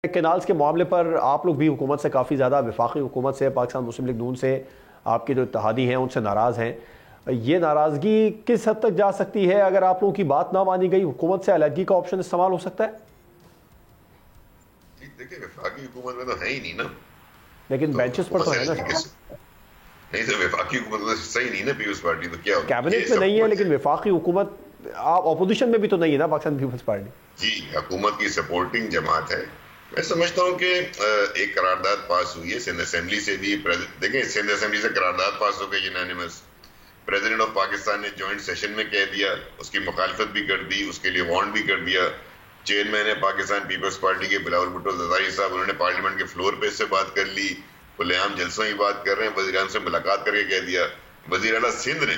Canals के मामले पर आप लोग भी हुकूमत से काफ़ी ज़्यादा, वफाकी हुकूमत से, पाकिस्तान मुस्लिम लीग नून से, आपके जो इत्तेहादी हैं उनसे नाराज़ हैं। ये नाराज़गी किस हद तक जा सकती है? अगर आप लोगों की बात ना मानी गई, हुकूमत से अलहदगी का ऑप्शन इस्तेमाल हो सकता है? देखिए, वफाकी हुकूमत में तो है ही नहीं ना, लेकिन तो बेंचेस पर तो है ना। नहीं तो वफाकी हुकूमत तो सही नहीं ना, पीपल्स पार्टी तो क्या कैबिनेट में नहीं है, लेकिन वफाकी हुकूमत, आप अपोजिशन में भी तो नहीं है ना पाकिस्तान पीपल्स पार्टी। जी, हुकूमत की सपोर्टिंग जमात है। मैं समझता हूँ कि एक करारदाद पास हुई है सिंध असेंबली से भी। देखें, सिंध असेंबली से करारदाद पास हो गई यूनानिमस। प्रेसिडेंट ऑफ पाकिस्तान ने जॉइंट सेशन में कह दिया, उसकी मुखालफत भी कर दी, उसके लिए वार्न भी कर दिया। चेयरमैन है पाकिस्तान पीपल्स पार्टी के बिलावल भुट्टो ज़रदारी साहब, उन्होंने पार्लियामेंट के फ्लोर पे इससे बात कर ली, खुलेआम जलसों की बात कर रहे हैं। वज़ीर आज़म से मुलाकात करके कह दिया। वज़ीर आला सिंध ने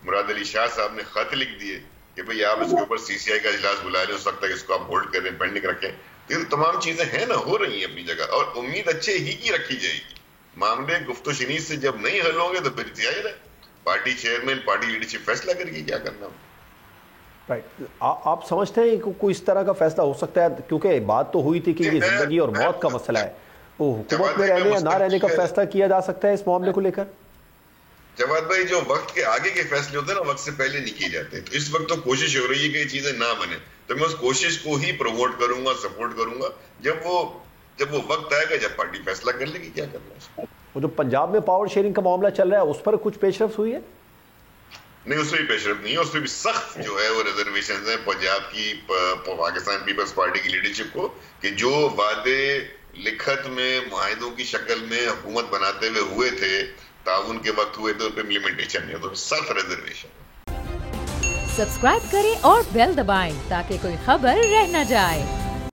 मुराद अली शाह साहब ने खत लिख दिए कि भाई आप इसके ऊपर सीसीआई का इजलास बुला लें, उस वक्त तक इसको आप होल्ड करें, पेंडिंग रखें। ये तमाम चीजें हैं ना, हो रही हैं अपनी जगह, और उम्मीद अच्छे ही की रखी जाएगी। मामले गुफ्तो शनीद से जब नहीं हल होंगे तो फिर जाहिर है पार्टी चेयरमैन, पार्टी लीडरशिप फैसला करेगी क्या करना। राइट, आप समझते हैं कि कोई इस तरह का फैसला हो सकता है? क्योंकि बात तो हुई थी कि ये जिंदगी और मौत का मसला है, तो हुकूमत में रहने या ना रहने का फैसला किया जा सकता है इस मामले को लेकर। जवाद भाई, जो वक्त के आगे के फैसले होते हैं ना, वक्त से पहले नहीं किए जाते। तो इस वक्त तो कोशिश हो रही है कि ये चीजें ना बने, तो मैं उस कोशिश को ही प्रमोट करूंगा, सपोर्ट करूंगा। जब वो वक्त आएगा, जब पार्टी फैसला कर लेगी क्या करना है। वो जो पंजाब में पावर शेयरिंग का मामला चल रहा है, उस पर कुछ पेशरफ्त हुई है? नहीं, उसमें भी पेशरफ्त नहीं है। उसमें भी सख्त जो है वो रिजर्वेशन है पंजाब की पाकिस्तान पीपल्स पार्टी की लीडरशिप को, कि जो वादे लिखत में मुआहिदों की शक्ल में हुकूमत बनाते हुए थे, ताउन के वक्त हुए थे, उन पर इम्प्लीमेंटेशन नहीं है, तो सख्त रिजर्वेशन। सब्सक्राइब करें और बेल दबाएं ताकि कोई खबर रह न जाए।